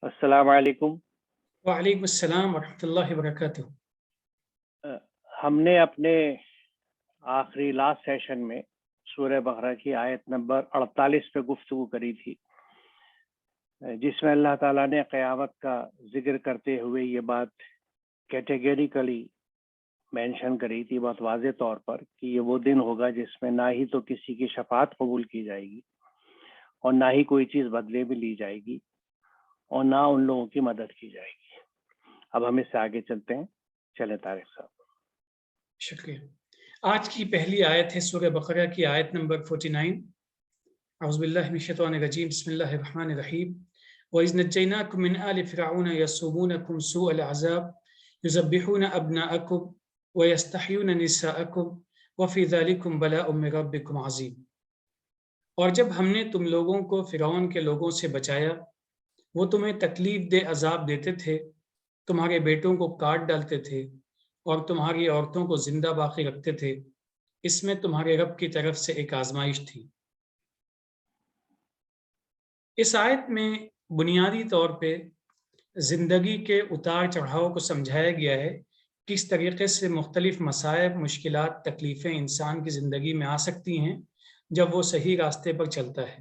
السلام علیکم۔ وعلیکم السلام ورحمۃ اللہ وبرکاتہ۔ ہم نے اپنے آخری لاسٹ سیشن میں سورہ بقرہ کی آیت نمبر 48 پہ گفتگو کری تھی، جس میں اللہ تعالیٰ نے قیامت کا ذکر کرتے ہوئے یہ بات کیٹیگریکلی مینشن کری تھی، بہت واضح طور پر، کہ یہ وہ دن ہوگا جس میں نہ ہی تو کسی کی شفاعت قبول کی جائے گی اور نہ ہی کوئی چیز بدلے میں لی جائے گی اور نہ ان لوگوں کی مدد کی جائے گی۔ اب ہم اس سے آگے چلتے ہیں، چلیں طارق صاحب۔ شکریہ۔ آج کی پہلی آیت ہے سورہ بقرہ کی آیت نمبر 49۔ اعوذ باللہ من الشیطان الرجیم، بسم اللہ الرحمن الرحیم۔ وَإِذْ نَجَّيْنَاكُم مِّنْ آلِ فِرْعَوْنَ يَسُومُونَكُمْ سُوءَ الْعَذَابِ يُذَبِّحُونَ أَبْنَاءَكُمْ وَيَسْتَحْيُونَ نِسَاءَكُمْ وَفِي ذَلِكُمْ بَلَاءٌ مِّن رَّبِّكُمْ عَظِيمٌ۔ اور جب ہم نے تم لوگوں کو فرعون کے لوگوں سے بچایا، وہ تمہیں تکلیف دہ عذاب دیتے تھے، تمہارے بیٹوں کو کاٹ ڈالتے تھے اور تمہاری عورتوں کو زندہ باقی رکھتے تھے، اس میں تمہارے رب کی طرف سے ایک آزمائش تھی۔ اس آیت میں بنیادی طور پہ زندگی کے اتار چڑھاؤ کو سمجھایا گیا ہے، کس طریقے سے مختلف مصائب، مشکلات، تکلیفیں انسان کی زندگی میں آ سکتی ہیں جب وہ صحیح راستے پر چلتا ہے۔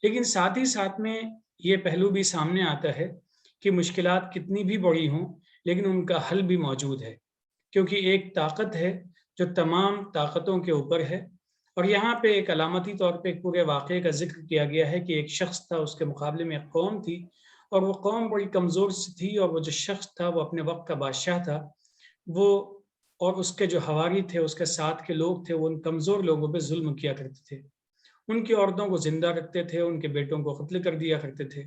لیکن ساتھ ہی ساتھ میں یہ پہلو بھی سامنے آتا ہے کہ مشکلات کتنی بھی بڑی ہوں لیکن ان کا حل بھی موجود ہے، کیونکہ ایک طاقت ہے جو تمام طاقتوں کے اوپر ہے۔ اور یہاں پہ ایک علامتی طور پہ ایک پورے واقعے کا ذکر کیا گیا ہے کہ ایک شخص تھا، اس کے مقابلے میں ایک قوم تھی، اور وہ قوم بڑی کمزور سی تھی، اور وہ جو شخص تھا وہ اپنے وقت کا بادشاہ تھا، وہ اور اس کے جو حواری تھے، اس کے ساتھ کے لوگ تھے، وہ ان کمزور لوگوں پہ ظلم کیا کرتے تھے، ان کی عورتوں کو زندہ رکھتے تھے، ان کے بیٹوں کو قتل کر دیا کرتے تھے۔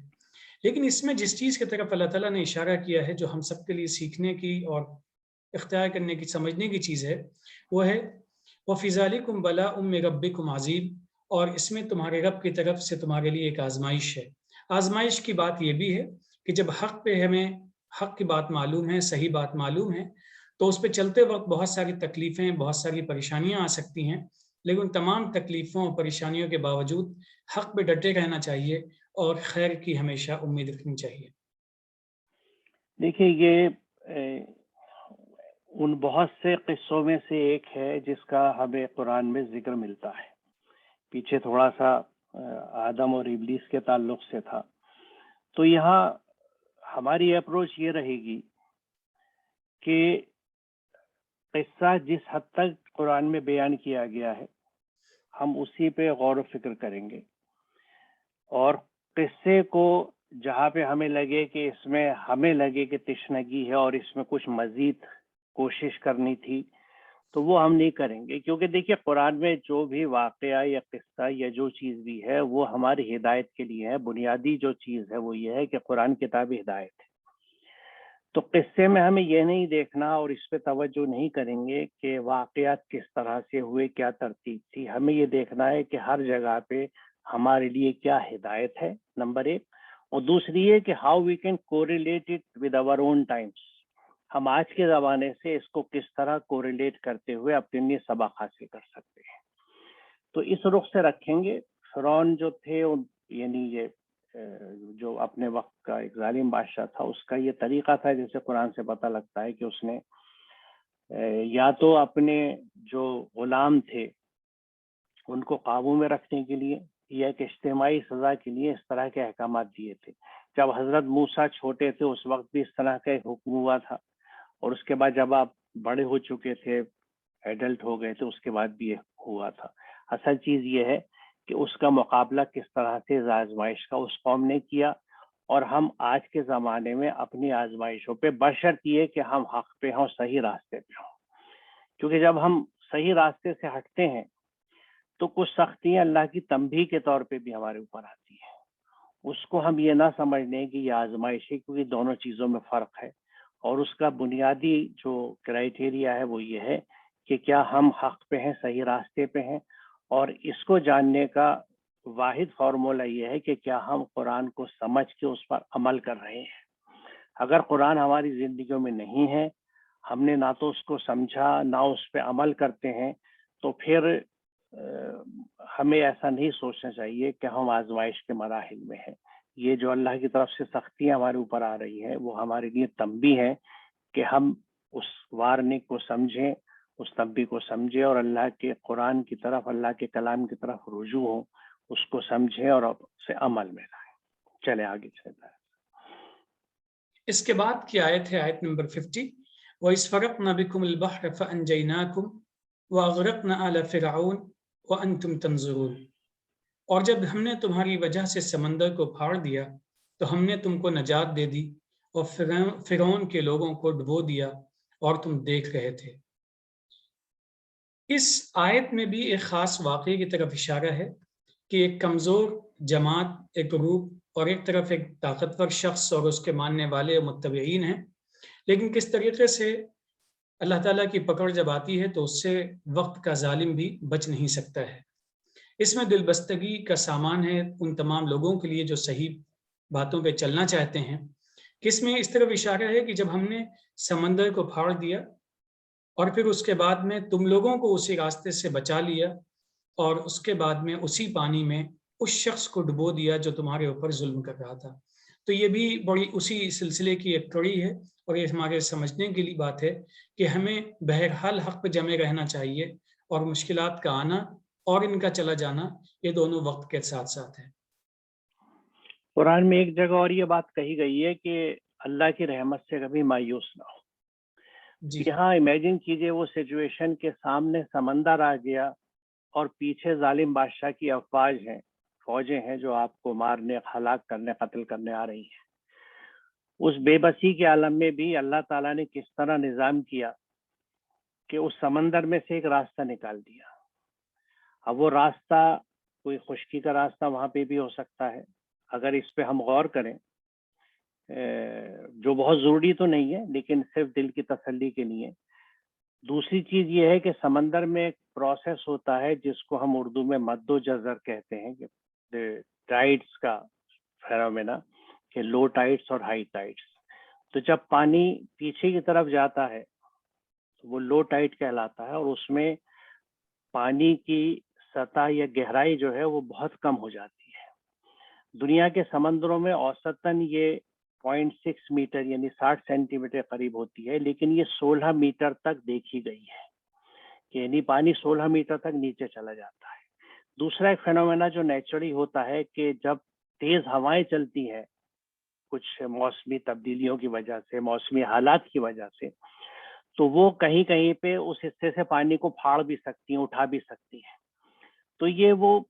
لیکن اس میں جس چیز کی طرف اللہ تعالیٰ نے اشارہ کیا ہے، جو ہم سب کے لیے سیکھنے کی اور اختیار کرنے کی، سمجھنے کی چیز ہے، وہ ہے وَفِي ذَلِكُمْ بَلَاءٌ مِّن رَّبِّكُمْ عَظِيمٌ، اور اس میں تمہارے رب کی طرف سے تمہارے لیے ایک آزمائش ہے۔ آزمائش کی بات یہ بھی ہے کہ جب حق پہ ہمیں حق کی بات معلوم ہے، صحیح بات معلوم ہے، تو اس پہ چلتے وقت بہت ساری تکلیفیں، بہت ساری پریشانیاں آ سکتی ہیں، لیکن تمام تکلیفوں اور پریشانیوں کے باوجود حق پہ ڈٹے رہنا چاہیے اور خیر کی ہمیشہ امید رکھنی چاہیے۔ دیکھیے، یہ ان بہت سے قصوں میں سے ایک ہے جس کا ہمیں قرآن میں ذکر ملتا ہے۔ پیچھے تھوڑا سا آدم اور ابلیس کے تعلق سے تھا، تو یہاں ہماری اپروچ یہ رہے گی کہ قصہ جس حد تک قرآن میں بیان کیا گیا ہے ہم اسی پہ غور و فکر کریں گے، اور قصے کو جہاں پہ ہمیں لگے کہ اس میں ہمیں لگے کہ تشنگی ہے اور اس میں کچھ مزید کوشش کرنی تھی، تو وہ ہم نہیں کریں گے، کیونکہ دیکھیے قرآن میں جو بھی واقعہ یا قصہ یا جو چیز بھی ہے وہ ہماری ہدایت کے لیے ہے۔ بنیادی جو چیز ہے وہ یہ ہے کہ قرآن کتاب ہدایت ہے، تو قصے میں ہمیں یہ نہیں دیکھنا اور اس پہ توجہ نہیں کریں گے کہ واقعات کس طرح سے ہوئے، کیا ترتیب تھی۔ ہمیں یہ دیکھنا ہے کہ ہر جگہ پہ ہمارے لیے کیا ہدایت ہے، نمبر ایک، اور دوسری یہ کہ how we can correlate it with our own times, ہم آج کے زمانے سے اس کو کس طرح کوریلیٹ کرتے ہوئے اپنے لیے سبق حاصل کر سکتے ہیں۔ تو اس رخ سے رکھیں گے۔ فرعون جو تھے، یعنی یہ جو اپنے وقت کا ایک ظالم بادشاہ تھا، اس کا یہ طریقہ تھا، جیسے قرآن سے پتہ لگتا ہے کہ اس نے یا تو اپنے جو غلام تھے ان کو قابو میں رکھنے کے لیے یا ایک اجتماعی سزا کے لیے اس طرح کے احکامات دیے تھے۔ جب حضرت موسیٰ چھوٹے تھے اس وقت بھی اس طرح کا ایک حکم ہوا تھا، اور اس کے بعد جب آپ بڑے ہو چکے تھے، ایڈلٹ ہو گئے تھے، اس کے بعد بھی یہ ہوا تھا۔ اصل چیز یہ ہے کہ اس کا مقابلہ کس طرح سے آزمائش کا اس قوم نے کیا، اور ہم آج کے زمانے میں اپنی آزمائشوں پہ بشرط یہ کہ ہم حق پہ ہوں، صحیح راستے پہ ہوں، کیونکہ جب ہم صحیح راستے سے ہٹتے ہیں تو کچھ سختیاں اللہ کی تنبیہ کے طور پہ بھی ہمارے اوپر آتی ہیں۔ اس کو ہم یہ نہ سمجھ لیں کہ یہ آزمائش ہے، کیونکہ دونوں چیزوں میں فرق ہے، اور اس کا بنیادی جو کرائیٹیریا ہے وہ یہ ہے کہ کیا ہم حق پہ ہیں، صحیح راستے پہ ہیں، اور اس کو جاننے کا واحد فارمولہ یہ ہے کہ کیا ہم قرآن کو سمجھ کے اس پر عمل کر رہے ہیں۔ اگر قرآن ہماری زندگیوں میں نہیں ہے، ہم نے نہ تو اس کو سمجھا نہ اس پہ عمل کرتے ہیں، تو پھر ہمیں ایسا نہیں سوچنا چاہیے کہ ہم آزمائش کے مراحل میں ہیں۔ یہ جو اللہ کی طرف سے سختیاں ہمارے اوپر آ رہی ہے وہ ہمارے لیے تنبیہ ہے کہ ہم اس وارننگ کو سمجھیں، اس تنبیہ کو سمجھیں اور اللہ کے قرآن کی طرف، اللہ کے کلام کی طرف رجوع ہوں، اس کو سمجھیں اور اسے عمل میں لائیں۔ چلے آگے چلتا ہے۔ اس کے بعد کی آیت ہے آیت نمبر 50، وَإِذْ فَرَقْنَا بِكُمُ الْبَحْرَ فَأَنْجَيْنَاكُمْ وَأَغْرَقْنَا آلَ فِرْعَوْنَ وَأَنْتُمْ تَنْظُرُونَ۔ اور جب ہم نے تمہاری وجہ سے سمندر کو پھاڑ دیا تو ہم نے تم کو نجات دے دی اور فرعون کے لوگوں کو ڈبو دیا اور تم دیکھ رہے تھے۔ اس آیت میں بھی ایک خاص واقعے کی طرف اشارہ ہے کہ ایک کمزور جماعت، ایک گروپ، اور ایک طرف ایک طاقتور شخص اور اس کے ماننے والے متبعین ہیں، لیکن کس طریقے سے اللہ تعالیٰ کی پکڑ جب آتی ہے تو اس سے وقت کا ظالم بھی بچ نہیں سکتا ہے۔ اس میں دل بستگی کا سامان ہے ان تمام لوگوں کے لیے جو صحیح باتوں پہ چلنا چاہتے ہیں، کہ اس میں اس طرف اشارہ ہے کہ جب ہم نے سمندر کو پھاڑ دیا اور پھر اس کے بعد میں تم لوگوں کو اسی راستے سے بچا لیا اور اس کے بعد میں اسی پانی میں اس شخص کو ڈبو دیا جو تمہارے اوپر ظلم کر رہا تھا، تو یہ بھی بڑی اسی سلسلے کی ایک کڑی ہے، اور یہ ہمارے سمجھنے کے لیے بات ہے کہ ہمیں بہرحال حق پہ جمے رہنا چاہیے، اور مشکلات کا آنا اور ان کا چلا جانا یہ دونوں وقت کے ساتھ ساتھ ہے۔ قرآن میں ایک جگہ اور یہ بات کہی گئی ہے کہ اللہ کی رحمت سے کبھی مایوس نہ ہو۔ جی یہاں امیجن کیجئے وہ سچویشن کے سامنے سمندر آ گیا اور پیچھے ظالم بادشاہ کی افواج ہیں، فوجیں ہیں جو آپ کو مارنے، ہلاک کرنے، قتل کرنے آ رہی ہیں۔ اس بے بسی کے عالم میں بھی اللہ تعالیٰ نے کس طرح نظام کیا کہ اس سمندر میں سے ایک راستہ نکال دیا۔ اب وہ راستہ کوئی خشکی کا راستہ وہاں پہ بھی ہو سکتا ہے، اگر اس پہ ہم غور کریں، جو بہت ضروری تو نہیں ہے لیکن صرف دل کی تسلی کے لیے۔ دوسری چیز یہ ہے کہ سمندر میں ایک پروسیس ہوتا ہے جس کو ہم اردو میں مد و جزر کہتے ہیں، کہ ٹائڈس کا فینومینا، کہ لو ٹائڈس اور ہائی ٹائڈس۔ تو جب پانی پیچھے کی طرف جاتا ہے تو وہ لو ٹائڈ کہلاتا ہے، اور اس میں پانی کی سطح یا گہرائی جو ہے وہ بہت کم ہو جاتی ہے۔ دنیا کے سمندروں میں اوسطاً یہ 0.6 میٹر یعنی 60 سینٹی میٹر قریب ہوتی ہے، لیکن یہ 16 میٹر تک دیکھی گئی ہے، کہ یعنی پانی 16 میٹر تک نیچے چلا جاتا ہے۔ دوسرا ایک فینومینا جو نیچرلی ہوتا ہے کہ جب تیز ہوائیں چلتی ہیں کچھ موسمی تبدیلیوں کی وجہ سے، موسمی حالات کی وجہ سے، تو وہ کہیں کہیں پہ اس حصے سے پانی کو پھاڑ بھی سکتی ہیں، اٹھا بھی سکتی ہیں۔ تو یہ وہ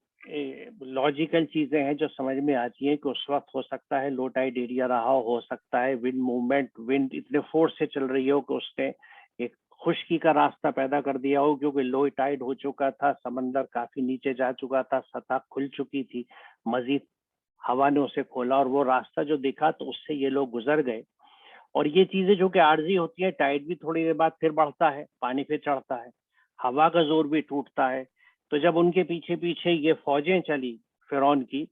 لاجیکل چیزیں ہیں جو سمجھ میں آتی ہیں کہ اس وقت ہو سکتا ہے لو ٹائڈ ایریا رہا ہو سکتا ہے ونڈ موومنٹ، ونڈ اتنے فورس سے چل رہی ہو کہ اس نے ایک خشکی کا راستہ پیدا کر دیا ہو، کیونکہ لو ٹائڈ ہو چکا تھا، سمندر کافی نیچے جا چکا تھا، سطح کھل چکی تھی، مزید ہوا نے اسے کھولا اور وہ راستہ جو دکھا تو اس سے یہ لوگ گزر گئے۔ اور یہ چیزیں جو کہ عارضی ہوتی ہیں، ٹائڈ بھی تھوڑی دیر بعد پھر بڑھتا ہے، پانی پھر چڑھتا ہے، ہوا کا زور بھی ٹوٹتا ہے۔ تو جب ان کے پیچھے پیچھے یہ فوجیں چلی فرعون کی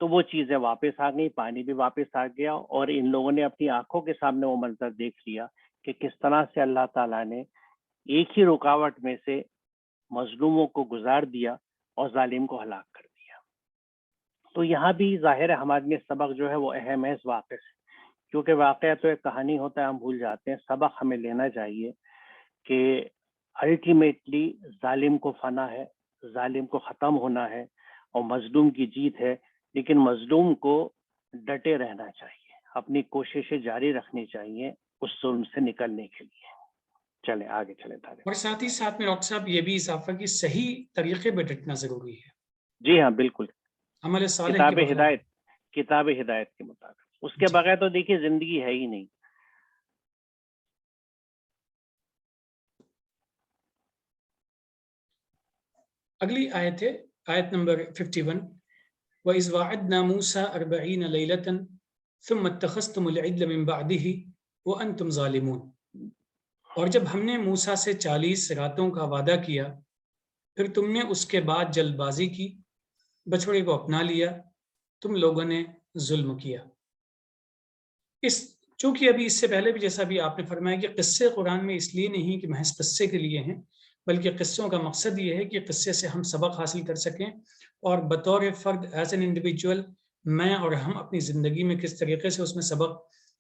تو وہ چیزیں واپس آ گئی، پانی بھی واپس آ گیا، اور ان لوگوں نے اپنی آنکھوں کے سامنے وہ منظر دیکھ لیا کہ کس طرح سے اللہ تعالیٰ نے ایک ہی رکاوٹ میں سے مظلوموں کو گزار دیا اور ظالم کو ہلاک کر دیا۔ تو یہاں بھی ظاہر ہے ہمارے لیے سبق جو ہے وہ اہم ہے اس واقعے سے، کیونکہ واقعہ تو ایک کہانی ہوتا ہے، ہم بھول جاتے ہیں۔ سبق ہمیں لینا چاہیے کہ الٹیمیٹلی ظالم کو فنا ہے، ظالم کو ختم ہونا ہے، اور مظلوم کی جیت ہے، لیکن مظلوم کو ڈٹے رہنا چاہیے، اپنی کوششیں جاری رکھنی چاہیے اس ظلم سے نکلنے کے لیے۔ چلیں آگے چلیں تھا۔ اور ساتھ ہی ساتھ میں ڈاکٹر صاحب یہ بھی اضافہ کہ صحیح طریقے پہ ڈٹنا ضروری ہے۔ جی ہاں بالکل، عمل صالح کتاب کے بغیر۔ ہدایت، کتاب ہدایت کے مطابق، اس کے جی۔ بغیر تو دیکھیے زندگی ہے ہی نہیں۔ اگلی آیت ہے آیت نمبر 51، وَإِذْ وَعَدْنَا مُوسَىٰ 40 لَيْلَةً ثُمَّ اتَّخَذْتُمُ الْعِجْلَ مِن بَعْدِهِ وَأَنْتُمْ ظَالِمُونَ۔ اور جب ہم نے موسیٰ سے 40 راتوں کا وعدہ کیا، پھر تم نے اس کے بعد جلد بازی کی، بچھڑے کو اپنا لیا، تم لوگوں نے ظلم کیا۔ چونکہ ابھی اس سے پہلے بھی جیسا بھی آپ نے فرمایا کہ قصے قرآن میں اس لیے نہیں کہ محض قصے کے لیے ہیں، بلکہ قصوں کا مقصد یہ ہے کہ قصے سے ہم سبق حاصل کر سکیں اور بطور فرد ایز این انڈیویجول میں اور ہم اپنی زندگی میں کس طریقے سے اس میں سبق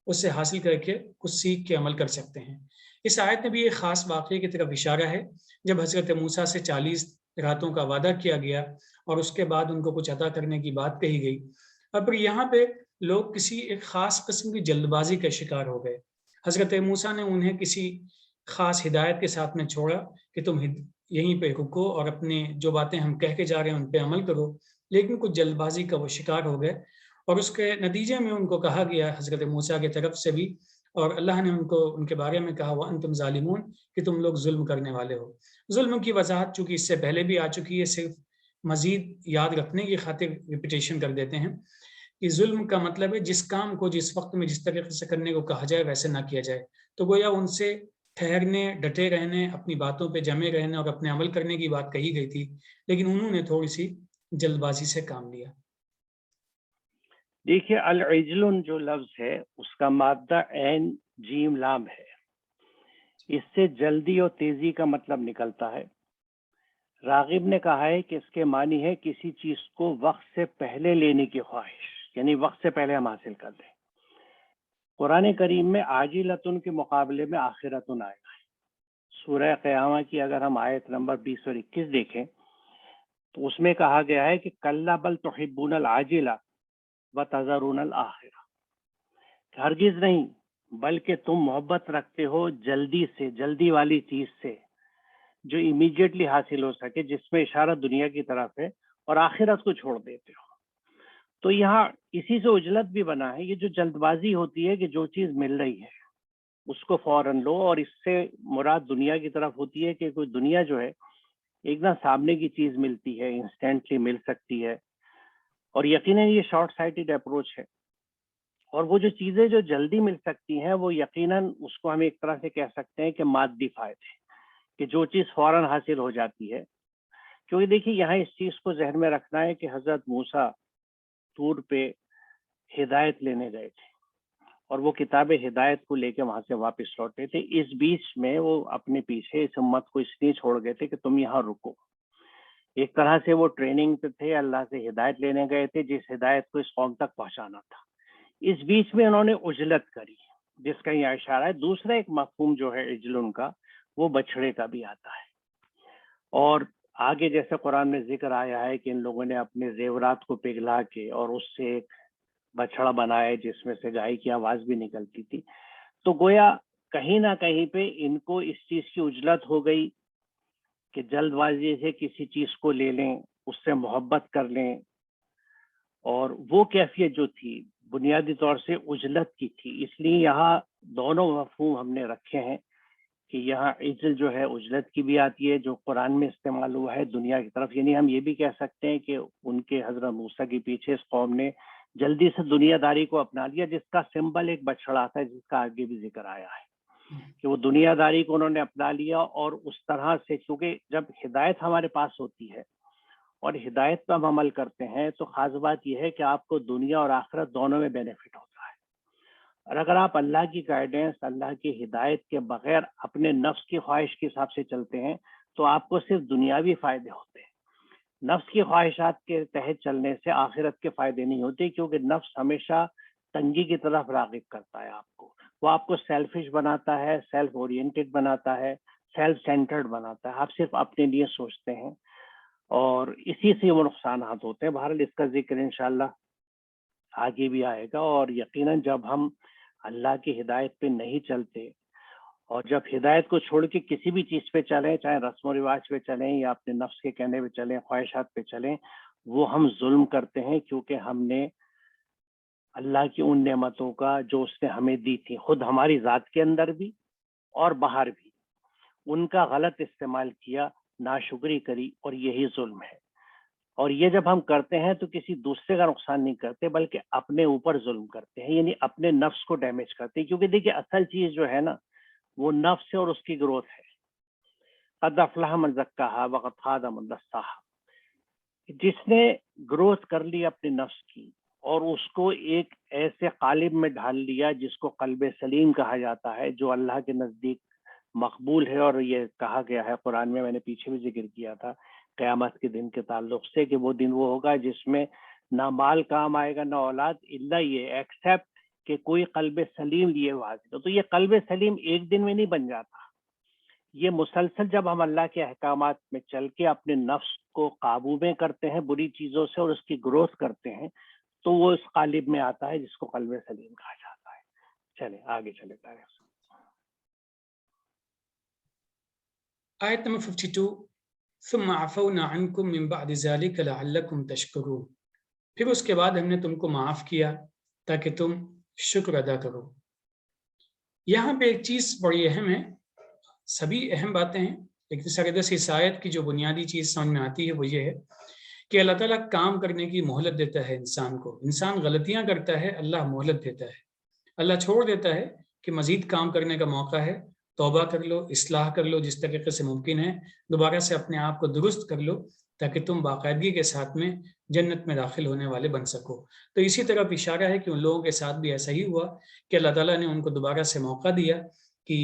اس سے حاصل کر کے کچھ سیکھ کے عمل کر سکتے ہیں۔ اس آیت میں بھی ایک خاص واقعے کی طرف اشارہ ہے، جب حضرت موسیٰ سے 40 راتوں کا وعدہ کیا گیا اور اس کے بعد ان کو کچھ عطا کرنے کی بات کہی گئی، اور پھر یہاں پہ لوگ کسی ایک خاص قسم کی جلد بازی کا شکار ہو گئے۔ حضرت موسیٰ نے انہیں کسی خاص ہدایت کے ساتھ میں چھوڑا کہ تم یہیں پہ رکو اور اپنے جو باتیں ہم کہہ کے جا رہے ہیں ان پہ عمل کرو، لیکن کچھ جلد بازی کا وہ شکار ہو گئے، اور اس کے نتیجے میں ان کو کہا گیا حضرت موسیٰ کی طرف سے بھی، اور اللہ نے ان کے بارے میں کہا وَأَنْتُمْ ظَالِمُونَ کہ تم لوگ ظلم کرنے والے ہو۔ ظلم کی وضاحت چونکہ اس سے پہلے بھی آ چکی ہے، صرف مزید یاد رکھنے کی خاطر ریپیٹیشن کر دیتے ہیں کہ ظلم کا مطلب ہے جس کام کو جس وقت میں جس طریقے سے کرنے کو کہا جائے ویسے نہ کیا جائے۔ تو گویا ان سے ٹھہرنے، ڈٹے رہنے، اپنی باتوں پہ جمے رہنے اور اپنے عمل کرنے کی بات کہی گئی تھی، لیکن انہوں نے تھوڑی سی جلد بازی سے کام لیا۔ دیکھیے العجلن جو لفظ ہے اس کا مادہ عین جیم لام ہے، اس سے جلدی اور تیزی کا مطلب نکلتا ہے۔ راغب نے کہا ہے کہ اس کے معنی ہے کسی چیز کو وقت سے پہلے لینے کی خواہش، یعنی وقت سے پہلے ہم حاصل کر لیں۔ قرآن کریم میں عاجلتن کے مقابلے میں آخرتن آیا ہے۔ سورہ قیامہ کی اگر ہم آیت نمبر 20 اور 21 دیکھیں تو اس میں کہا گیا ہے کہ کلا بل تحبون العاجلہ وتذرون الآخرہ، ہرگز نہیں بلکہ تم محبت رکھتے ہو جلدی سے، جلدی والی چیز سے جو امیڈیٹلی حاصل ہو سکے، جس میں اشارہ دنیا کی طرف ہے، اور آخرت کو چھوڑ دیتے ہو۔ تو یہاں اسی سے عجلت بھی بنا ہے، یہ جو جلد بازی ہوتی ہے کہ جو چیز مل رہی ہے اس کو فوراً لو، اور اس سے مراد دنیا کی طرف ہوتی ہے کہ کوئی دنیا جو ہے ایک نہ سامنے کی چیز ملتی ہے، انسٹینٹلی مل سکتی ہے، اور یقیناً یہ شارٹ سائٹڈ اپروچ ہے۔ اور وہ جو چیزیں جو جلدی مل سکتی ہیں وہ یقیناً اس کو ہم ایک طرح سے کہہ سکتے ہیں کہ مادی فائدے، کہ جو چیز فوراً حاصل ہو جاتی ہے۔ کیونکہ دیکھیے یہاں اس چیز کو ذہن میں رکھنا ہے کہ حضرت موسیٰ طور پہ ہدایت لینے گئے تھے اور وہ کتاب ہدایت کو لے کے وہاں سے واپس لوٹے تھے۔ اس بیچ میں وہ اپنے پیچھے اس امت کو اس لیے چھوڑ گئے تھے کہ تم یہاں رکو۔ ایک طرح سے وہ ٹریننگ پہ تھے، اللہ سے ہدایت لینے گئے تھے جس ہدایت کو اس قوم تک پہنچانا تھا۔ اس بیچ میں انہوں نے عجلت کری، جس کا یہ اشارہ ہے۔ دوسرا ایک مفہوم جو ہے عجلن کا، وہ بچھڑے کا بھی آتا ہے، اور آگے جیسے قرآن میں ذکر آیا ہے کہ ان لوگوں نے اپنے زیورات کو پگھلا کے اور اس سے ایک بچڑا بنائے جس میں سے گائے کی آواز بھی نکلتی تھی۔ تو گویا کہیں نہ کہیں پہ ان کو اس چیز کی عجلت ہو گئی کہ جلد بازی سے کسی چیز کو لے لیں، اس سے محبت کر لیں، اور وہ کیفیت جو تھی بنیادی طور سے عجلت کی تھی۔ اس لیے یہاں دونوں مفہوم ہم نے رکھے ہیں کہ یہاں عجل جو ہے عجلت کی بھی آتی ہے جو قرآن میں استعمال ہوا ہے دنیا کی طرف، یعنی ہم یہ بھی کہہ سکتے ہیں کہ ان کے حضرت موسیٰ کے پیچھے اس قوم نے جلدی سے دنیا داری کو اپنا لیا، جس کا سمبل ایک بچڑا تھا، جس کا آگے بھی ذکر آیا ہے کہ وہ دنیا داری کو انہوں نے اپنا لیا۔ اور اس طرح سے کیونکہ جب ہدایت ہمارے پاس ہوتی ہے اور ہدایت پہ ہم عمل کرتے ہیں تو خاص بات یہ ہے کہ آپ کو دنیا اور آخرت دونوں میں بینیفٹ ہوتا ہے۔ اور اگر آپ اللہ کی گائیڈنس، اللہ کی ہدایت کے بغیر اپنے نفس کی خواہش کے حساب سے چلتے ہیں تو آپ کو صرف دنیاوی فائدے ہوتے ہیں۔ نفس کی خواہشات کے تحت چلنے سے آخرت کے فائدے نہیں ہوتے، کیونکہ نفس ہمیشہ تنگی کی طرف راغب کرتا ہے آپ کو، وہ آپ کو سیلفش بناتا ہے، سیلف اورینٹڈ بناتا ہے، سیلف سینٹرڈ بناتا ہے، آپ صرف اپنے لیے سوچتے ہیں، اور اسی سے وہ نقصانات ہوتے ہیں۔ بہرحال اس کا ذکر انشاءاللہ آگے بھی آئے گا، اور یقیناً جب ہم اللہ کی ہدایت پہ نہیں چلتے اور جب ہدایت کو چھوڑ کے کسی بھی چیز پہ چلیں، چاہے رسم و رواج پہ چلیں یا اپنے نفس کے کہنے پہ چلیں، خواہشات پہ چلیں، وہ ہم ظلم کرتے ہیں، کیونکہ ہم نے اللہ کی ان نعمتوں کا جو اس نے ہمیں دی تھی، خود ہماری ذات کے اندر بھی اور باہر بھی، ان کا غلط استعمال کیا، ناشکری کری، اور یہی ظلم ہے۔ اور یہ جب ہم کرتے ہیں تو کسی دوسرے کا نقصان نہیں کرتے بلکہ اپنے اوپر ظلم کرتے ہیں، یعنی اپنے نفس کو ڈیمیج کرتے ہیں۔ کیونکہ دیکھیے اصل چیز جو ہے نا وہ نفس ہے اور اس کی گروتھ ہے۔ قد افلح من زکاہا وقد خاب من دساہا، جس نے گروتھ کر لی اپنے نفس کی اور اس کو ایک ایسے قالب میں ڈھال لیا جس کو قلب سلیم کہا جاتا ہے، جو اللہ کے نزدیک مقبول ہے۔ اور یہ کہا گیا ہے قرآن میں نے پیچھے بھی ذکر کیا تھا قیامت کے دن کے تعلق سے، کہ وہ دن وہ ہوگا جس میں نہ مال کام آئے گا نہ اولاد، الا یہ ایکسیپٹ کہ کوئی قلب سلیم لیے حاضر ہو. تو یہ قلب سلیم ایک دن میں نہیں بن جاتا، یہ مسلسل جب ہم اللہ کے احکامات میں چل کے اپنے نفس کو قابو میں کرتے ہیں بری چیزوں سے اور اس کی گروتھ کرتے ہیں تو وہ اس قالب میں آتا ہے جس کو قلب سلیم کہا جاتا ہے. چلیں آگے چلے تاریخ. آیت نمبر 52 ثم عفونا عنکم من بعد ذلک لعلکم تشکرون، پھر اس کے بعد ہم نے تم کو معاف کیا تاکہ تم شکر ادا کرو. یہاں پہ ایک چیز بڑی اہم ہے، سبھی اہم باتیں ہیں لیکن سردس اس آیت کی جو بنیادی چیز سمجھ میں آتی ہے وہ یہ ہے کہ اللہ تعالیٰ کام کرنے کی مہلت دیتا ہے انسان کو. انسان غلطیاں کرتا ہے، اللہ مہلت دیتا ہے، اللہ چھوڑ دیتا ہے کہ مزید کام کرنے کا موقع ہے، توبہ کر لو، اصلاح کر لو جس طریقے سے ممکن ہے، دوبارہ سے اپنے آپ کو درست کر لو تاکہ تم باقاعدگی کے ساتھ میں جنت میں داخل ہونے والے بن سکو. تو اسی طرف اشارہ ہے کہ ان لوگوں کے ساتھ بھی ایسا ہی ہوا کہ اللہ تعالیٰ نے ان کو دوبارہ سے موقع دیا کہ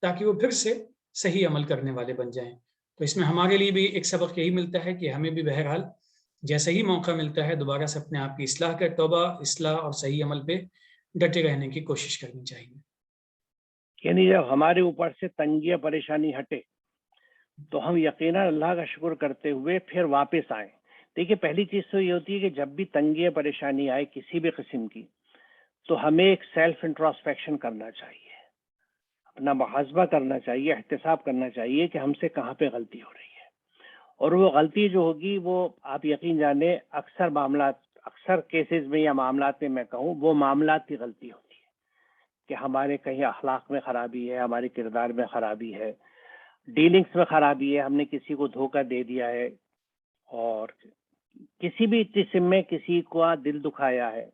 تاکہ وہ پھر سے صحیح عمل کرنے والے بن جائیں. تو اس میں ہمارے لیے بھی ایک سبق یہی ملتا ہے کہ ہمیں بھی بہرحال جیسا ہی موقع ملتا ہے دوبارہ سے اپنے آپ کی اصلاح کر، توبہ، اصلاح اور صحیح عمل پہ ڈٹے رہنے کی کوشش کرنی چاہیے. یعنی جب ہمارے اوپر سے تنگی یا پریشانی ہٹے تو ہم یقیناً اللہ کا شکر کرتے ہوئے پھر واپس آئیں. دیکھیے پہلی چیز تو یہ ہوتی ہے کہ جب بھی تنگی یا پریشانی آئے کسی بھی قسم کی تو ہمیں ایک سیلف انٹراسپیکشن کرنا چاہیے، اپنا محاسبہ کرنا چاہیے، احتساب کرنا چاہیے کہ ہم سے کہاں پہ غلطی ہو رہی ہے. اور وہ غلطی جو ہوگی وہ آپ یقین جانیں اکثر کیسز میں یا معاملات میں میں کہوں وہ معاملات کی غلطی ہوتی ہے کہ ہمارے کہیں اخلاق میں خرابی ہے، ہمارے کردار میں خرابی ہے، ڈیلنگز میں خرابی ہے، ہم نے کسی کو دھوکہ دے دیا ہے اور کسی بھی قسم میں کسی کو دل دکھایا ہے.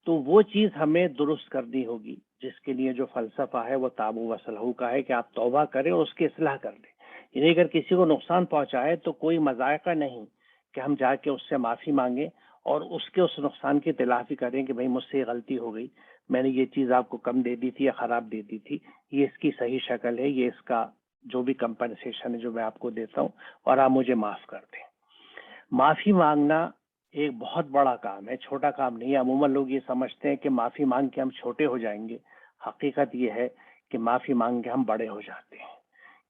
تو وہ چیز ہمیں درست کرنی ہوگی جس کے لیے جو فلسفہ ہے وہ تابو و صلح کا ہے کہ آپ توبہ کریں اور اس کی اصلاح کر لیں. یعنی اگر کسی کو نقصان پہنچا ہے تو کوئی مذائقہ نہیں کہ ہم جا کے اس سے معافی مانگیں اور اس نقصان کی تلافی کریں کہ بھائی مجھ سے یہ غلطی ہو گئی، میں نے یہ چیز آپ کو کم دے دی تھی یا خراب دے دی تھی، یہ اس کی صحیح شکل ہے، یہ اس کا جو بھی کمپنسیشن ہے جو میں آپ کو دیتا ہوں اور آپ مجھے معاف کر دیں. معافی مانگنا ایک بہت بڑا کام ہے، چھوٹا کام نہیں ہے. عموماً لوگ یہ سمجھتے ہیں کہ معافی مانگ کے ہم چھوٹے ہو جائیں گے. حقیقت یہ ہے کہ معافی مانگ کے ہم بڑے ہو جاتے ہیں،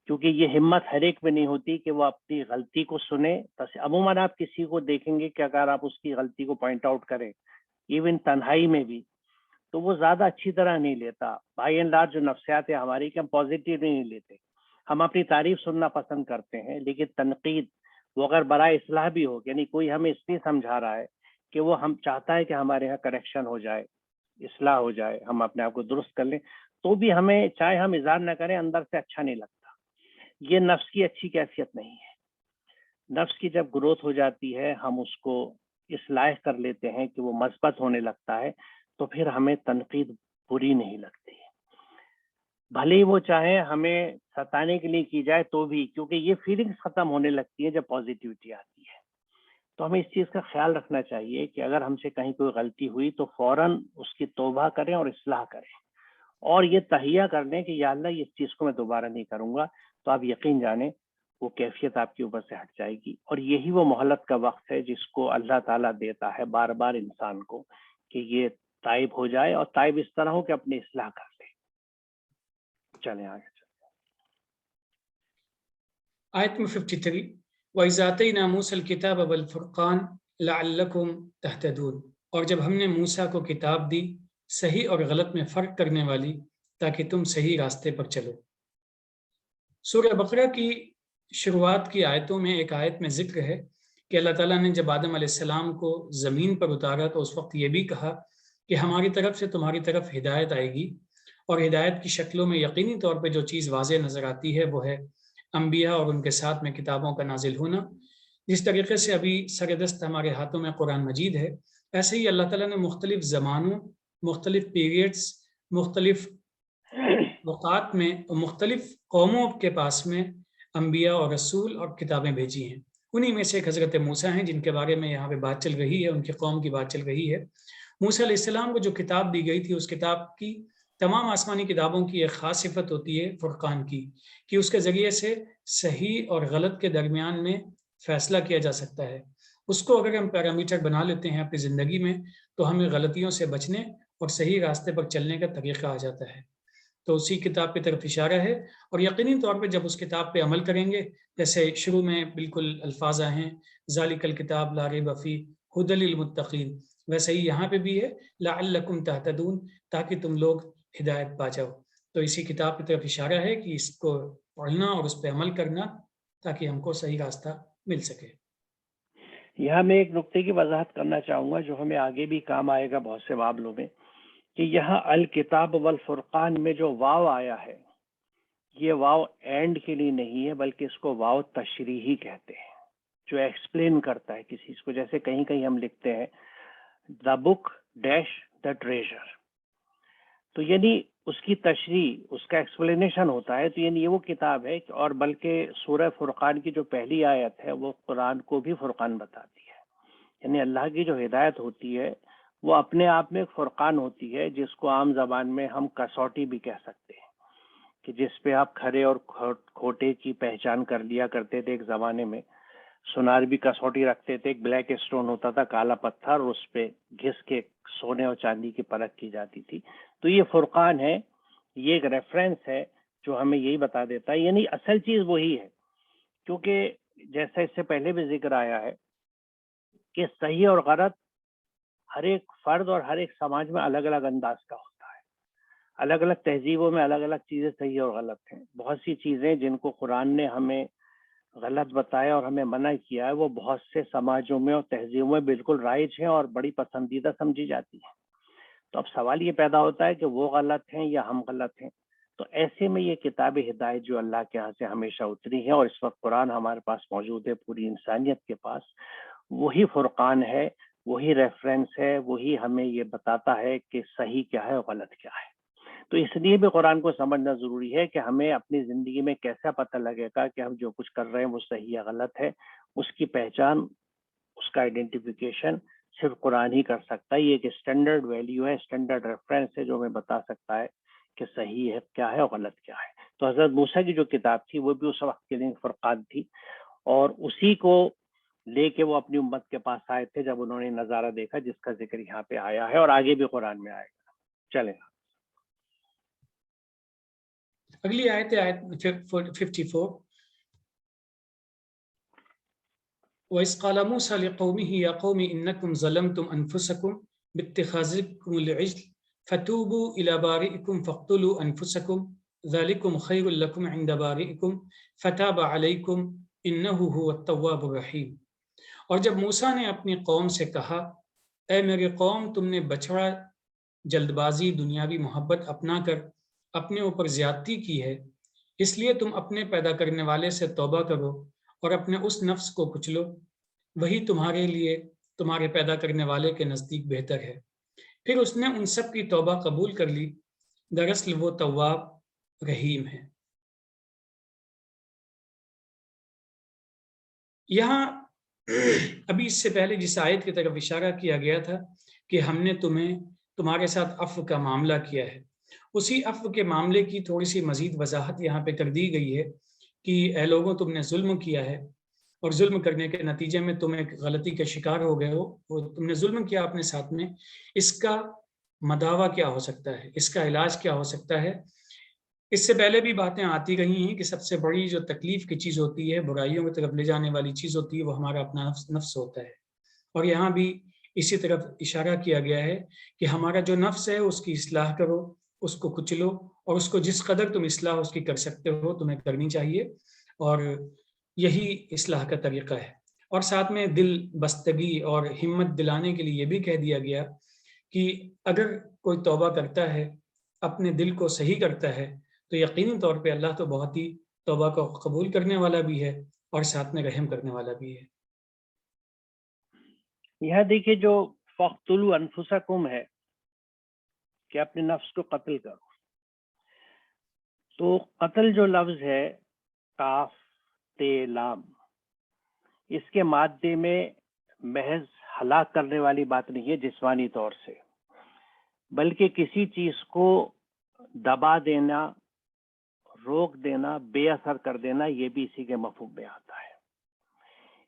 کیونکہ یہ ہمت ہر ایک میں نہیں ہوتی کہ وہ اپنی غلطی کو سنے. عموماً آپ کسی کو دیکھیں گے کہ اگر آپ اس کی غلطی کو پوائنٹ آؤٹ کریں ایون تنہائی میں بھی تو وہ زیادہ اچھی طرح نہیں لیتا. بائی اینڈ لارج جو نفسیات ہے ہماری کہ ہم پازیٹیو نہیں لیتے، ہم اپنی تعریف سننا پسند کرتے ہیں، لیکن تنقید وہ اگر برائے اصلاح بھی ہو، یعنی کوئی ہمیں اس لیے سمجھا رہا ہے کہ وہ ہم چاہتا ہے کہ ہمارے یہاں کریکشن ہو جائے، اصلاح ہو جائے، ہم اپنے آپ کو درست کر لیں، تو بھی ہمیں چاہے ہم اظہار نہ کریں اندر سے اچھا نہیں لگتا. یہ نفس کی اچھی کیفیت نہیں ہے. نفس کی جب گروتھ ہو جاتی ہے ہم اس کو اصلاح کر لیتے ہیں کہ وہ مثبت ہونے لگتا ہے تو پھر ہمیں تنقید بری نہیں لگتی، بھلے ہی وہ چاہے ہمیں ستانے کے لیے کی جائے تو بھی، کیونکہ یہ فیلنگز ختم ہونے لگتی ہے جب پازیٹیوٹی آتی ہے. تو ہمیں اس چیز کا خیال رکھنا چاہیے کہ اگر ہم سے کہیں کوئی غلطی ہوئی تو فوراً اس کی توبہ کریں اور اصلاح کریں اور یہ تہیہ کر لیں کہ یا اللہ اس چیز کو میں دوبارہ نہیں کروں گا. تو آپ یقین جانیں وہ کیفیت آپ کے اوپر سے ہٹ جائے گی. اور یہی وہ مہلت کا وقت ہے جس کو اللہ تعالیٰ دیتا ہے بار بار انسان کو کہ یہ تائب ہو جائے، اور تائب اس طرح ہو کہ اپنی اصلاح کر لے. چلیں آگے چلیں. آیت میں 53 وَإِذْ آتَيْنَا مُوسَى الْكِتَابَ وَالْفُرْقَانَ لَعَلَّكُمْ تَهْتَدُونَ، اور جب ہم نے موسیٰ کو کتاب دی صحیح اور غلط میں فرق کرنے والی تاکہ تم صحیح راستے پر چلو. سورہ بقرہ کی شروعات کی آیتوں میں ایک آیت میں ذکر ہے کہ اللہ تعالیٰ نے جب آدم علیہ السلام کو زمین پر اتارا تو اس وقت یہ بھی کہا کہ ہماری طرف سے تمہاری طرف ہدایت آئے گی، اور ہدایت کی شکلوں میں یقینی طور پہ جو چیز واضح نظر آتی ہے وہ ہے انبیاء اور ان کے ساتھ میں کتابوں کا نازل ہونا. جس طریقے سے ابھی سردست ہمارے ہاتھوں میں قرآن مجید ہے، ایسے ہی اللہ تعالیٰ نے مختلف زمانوں، مختلف پیریڈز، مختلف اوقات میں مختلف قوموں کے پاس میں انبیاء اور رسول اور کتابیں بھیجی ہیں. انہی میں سے ایک حضرت موسیٰ ہیں جن کے بارے میں یہاں پہ بات چل رہی ہے، ان کی قوم کی بات چل رہی ہے. موسیٰ علیہ السلام کو جو کتاب دی گئی تھی اس کتاب کی تمام آسمانی کتابوں کی ایک خاص صفت ہوتی ہے فرقان کی، کہ اس کے ذریعے سے صحیح اور غلط کے درمیان میں فیصلہ کیا جا سکتا ہے. اس کو اگر ہم پیرامیٹر بنا لیتے ہیں اپنی زندگی میں تو ہمیں غلطیوں سے بچنے اور صحیح راستے پر چلنے کا طریقہ آ جاتا ہے. تو اسی کتاب کی طرف اشارہ ہے، اور یقینی طور پہ جب اس کتاب پہ عمل کریں گے، جیسے شروع میں بالکل الفاظ آئے ہیں ذالک الکتاب لا ریب فیہ ھدی للمتقین، ویسے ہی یہاں پہ بھی ہے لعلکم تہتدون، تاکہ تم لوگ ہدایت پا جاؤ. تو اسی کتاب کی طرف اشارہ ہے کہ اس کو پڑھنا اور اس پہ عمل کرنا تاکہ ہم کو صحیح راستہ مل سکے. یہاں میں ایک نقطے کی وضاحت کرنا چاہوں گا جو ہمیں آگے بھی کام آئے گا بہت سے معاملوں میں، کہ یہاں الکتاب والفرقان میں جو واو آیا ہے، یہ واو اینڈ کے لیے نہیں ہے، بلکہ اس کو واو تشریحی کہتے ہیں، جو ایکسپلین کرتا ہے کسی چیز کو. جیسے کہیں کہیں ہم لکھتے ہیں دا بک ڈیش دا ٹریجر، تو یعنی اس کی تشریح، اس کا ایکسپلینیشن ہوتا ہے. تو یعنی یہ وہ کتاب ہے، اور بلکہ سورہ فرقان کی جو پہلی آیت ہے وہ قرآن کو بھی فرقان بتاتی ہے. یعنی اللہ کی جو ہدایت ہوتی ہے وہ اپنے آپ میں ایک فرقان ہوتی ہے، جس کو عام زبان میں ہم کسوٹی بھی کہہ سکتے ہیں، کہ جس پہ آپ کھرے اور کھوٹے کی پہچان کر لیا کرتے تھے. ایک زمانے میں سونار بھی کسوٹی رکھتے تھے، ایک بلیک اسٹون ہوتا تھا، کالا پتھر، اور اس پہ گھس کے سونے اور چاندی کی پرکھ کی جاتی تھی. تو یہ فرقان ہے، یہ ایک ریفرنس ہے جو ہمیں یہی بتا دیتا ہے. یعنی اصل چیز وہی ہے، کیونکہ جیسا اس سے پہلے بھی ذکر آیا ہے کہ صحیح اور غلط ہر ایک فرد اور ہر ایک سماج میں الگ الگ انداز کا ہوتا ہے. الگ الگ تہذیبوں میں الگ الگ چیزیں صحیح اور غلط ہیں. بہت سی چیزیں جن کو قرآن نے ہمیں غلط بتایا اور ہمیں منع کیا ہے، وہ بہت سے سماجوں میں اور تہذیبوں میں بالکل رائج ہیں اور بڑی پسندیدہ سمجھی جاتی ہیں. تو اب سوال یہ پیدا ہوتا ہے کہ وہ غلط ہیں یا ہم غلط ہیں. تو ایسے میں یہ کتاب ہدایت جو اللہ کے ہاں سے ہمیشہ اتری ہے، اور اس وقت قرآن ہمارے پاس موجود ہے پوری انسانیت کے پاس، وہی فرقان ہے، وہی ریفرنس ہے، وہی ہمیں یہ بتاتا ہے کہ صحیح کیا ہے اور غلط کیا ہے. تو اس لیے بھی قرآن کو سمجھنا ضروری ہے کہ ہمیں اپنی زندگی میں کیسا پتہ لگے گا کہ ہم جو کچھ کر رہے ہیں وہ صحیح یا غلط ہے. اس کی پہچان، اس کا آئیڈینٹیفیکیشن صرف قرآن ہی کر سکتا ہے. یہ ایک اسٹینڈرڈ ویلیو ہے، اسٹینڈرڈ ریفرنس ہے جو ہمیں بتا سکتا ہے کہ صحیح ہے کیا ہے اور غلط کیا ہے. تو حضرت موسیٰ کی جو کتاب تھی وہ بھی اس وقت کے لیے فرقان تھی، اور اسی کو لے کے وہ اپنی امت کے پاس آئے تھے جب انہوں نے نظارہ دیکھا جس کا ذکر یہاں پہ آیا ہے اور آگے بھی قرآن میں آئے گا. چلیں اگلی آیت ہے آیت 54. وَإِذْ قَالَ مُوسَى لِقَوْمِهِ يَا قَوْمِ إِنَّكُمْ ظَلَمْتُمْ أَنفُسَكُمْ بِاتِّخَاذِكُمُ الْعِجْلَ فَتُوبُوا إِلَى بَارِئِكُمْ فَاقْتُلُوا أَنفُسَكُمْ ذَلِكُمْ خَيْرٌ لَكُمْ عِنْدَ بَارِئِكُمْ فَتَابَ عَلَيْكُمْ إِنَّهُ هُوَ التَّوَّابُ الرَّحِيمُ. اور جب موسیٰ نے اپنی قوم سے کہا، اے میری قوم، تم نے بچڑا، جلد بازی، دنیاوی محبت اپنا کر اپنے اوپر زیادتی کی ہے، اس لیے تم اپنے پیدا کرنے والے سے توبہ کرو اور اپنے اس نفس کو کچلو، وہی تمہارے لیے تمہارے پیدا کرنے والے کے نزدیک بہتر ہے. پھر اس نے ان سب کی توبہ قبول کر لی، دراصل وہ تواب رحیم ہے. یہاں ابھی اس سے پہلے جس آیت کی طرف اشارہ کیا گیا تھا کہ ہم نے تمہارے ساتھ عفو کا معاملہ کیا ہے، اسی عفو کے معاملے کی تھوڑی سی مزید وضاحت یہاں پہ کر دی گئی ہے کہ اے لوگوں، تم نے ظلم کیا ہے، اور ظلم کرنے کے نتیجے میں تم ایک غلطی کا شکار ہو گئے ہو، تم نے ظلم کیا اپنے ساتھ میں. اس کا مداوع کیا ہو سکتا ہے، اس کا علاج کیا ہو سکتا ہے؟ اس سے پہلے بھی باتیں آتی رہی ہیں کہ سب سے بڑی جو تکلیف کی چیز ہوتی ہے، برائیوں کی طرف لے جانے والی چیز ہوتی ہے، وہ ہمارا اپنا نفس ہوتا ہے. اور یہاں بھی اسی طرف اشارہ کیا گیا ہے کہ ہمارا جو نفس ہے اس کی اصلاح کرو، اس کو کچلو، اور اس کو جس قدر تم اصلاح اس کی کر سکتے ہو تمہیں کرنی چاہیے، اور یہی اصلاح کا طریقہ ہے. اور ساتھ میں دل بستگی اور ہمت دلانے کے لیے یہ بھی کہہ دیا گیا کہ اگر کوئی توبہ کرتا ہے، اپنے دل کو صحیح کرتا ہے، تو یقینی طور پہ اللہ تو بہت ہی توبہ کو قبول کرنے والا بھی ہے اور ساتھ میں رحم کرنے والا بھی ہے. یہاں دیکھیے جو فَاقْتُلُوا أَنفُسَكُمْ ہے کہ اپنے نفس کو قتل کرو، تو قتل جو لفظ ہے کاف تے لام، اس کے مادے میں محض ہلاک کرنے والی بات نہیں ہے جسمانی طور سے، بلکہ کسی چیز کو دبا دینا، روک دینا، بے اثر کر دینا، یہ بھی اسی کے مفہوم میں آتا ہے.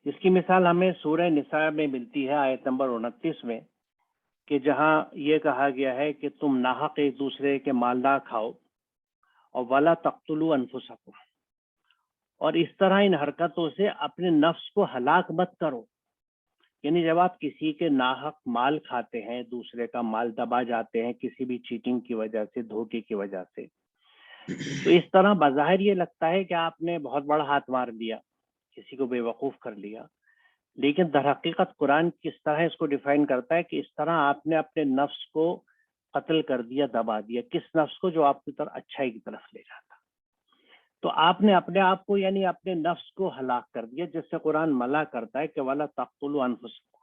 اس کی مثال ہمیں سورہ نساء میں ملتی ہے آیت نمبر 29 میں، کہ جہاں یہ کہا گیا ہے کہ تم ناحق ایک دوسرے کے مال نہ کھاؤ، اور ولا تقتلوا انفسکم، اور اس طرح ان حرکتوں سے اپنے نفس کو ہلاک مت کرو۔ یعنی جب آپ کسی کے ناحق مال کھاتے ہیں، دوسرے کا مال دبا جاتے ہیں کسی بھی چیٹنگ کی وجہ سے، دھوکے کی وجہ سے، تو اس طرح بظاہر یہ لگتا ہے کہ آپ نے بہت بڑا ہاتھ مار دیا، کسی کو بے وقوف کر لیا، لیکن در حقیقت قرآن کس طرح اس کو ڈیفائن کرتا ہے کہ اس طرح آپ نے اپنے نفس کو قتل کر دیا، دبا دیا۔ کس نفس کو؟ جو آپ کی طرف اچھائی کی طرف لے جاتا۔ تو آپ نے اپنے آپ کو یعنی اپنے نفس کو ہلاک کر دیا، جس سے قرآن منع کرتا ہے کہ وَلَا تَقْتُلُوا أَنفُسَكُمْ۔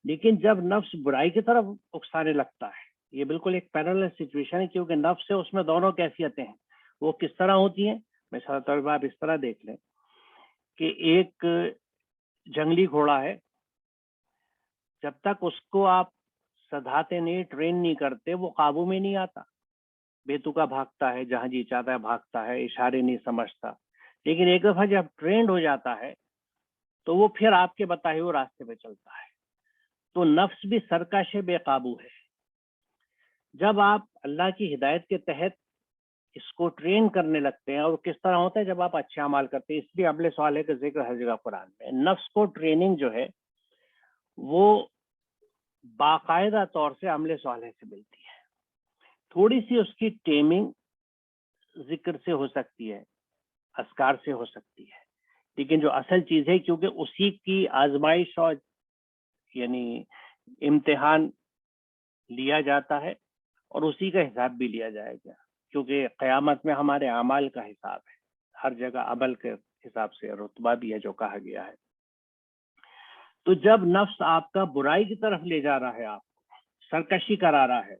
لیکن جب نفس برائی کی طرف اکسانے لگتا ہے، یہ بالکل ایک پیرالل سچویشن ہے، کیونکہ نفس ہے، اس میں دونوں کیفیتیں ہیں۔ وہ کس طرح ہوتی ہیں؟ مثال طور پر آپ اس طرح دیکھ لیں کہ ایک جنگلی گھوڑا ہے، جب تک اس کو آپ سدھاتے نہیں، ٹرین نہیں کرتے، وہ قابو میں نہیں آتا، بے تکا بھاگتا ہے، جہاں جی چاہتا ہے بھاگتا ہے، اشارے نہیں سمجھتا۔ لیکن ایک دفعہ جب ٹرینڈ ہو جاتا ہے تو وہ پھر آپ کے بتائے ہوئے راستے پہ چلتا ہے۔ تو نفس بھی سرکش بے قابو ہے۔ جب آپ اللہ کی ہدایت کے تحت اس کو ٹرین کرنے لگتے ہیں، اور کس طرح ہوتا ہے جب آپ اچھے اعمال کرتے ہیں، اس لیے عمل صالح کا ذکر ہر جگہ قرآن میں۔ نفس کو ٹریننگ جو ہے وہ باقاعدہ طور سے عمل صالح سے ملتی ہے۔ تھوڑی سی اس کی ٹیمنگ ذکر سے ہو سکتی ہے، اذکار سے ہو سکتی ہے، لیکن جو اصل چیز ہے، کیونکہ اسی کی آزمائش اور یعنی امتحان لیا جاتا ہے، اور اسی کا حساب بھی لیا جائے گا، کیونکہ قیامت میں ہمارے اعمال کا حساب ہے، ہر جگہ عمل کے حساب سے رتبہ بھی ہے جو کہا گیا ہے۔ تو جب نفس آپ کا برائی کی طرف لے جا رہا ہے، آپ کو سرکشی کرا رہا ہے،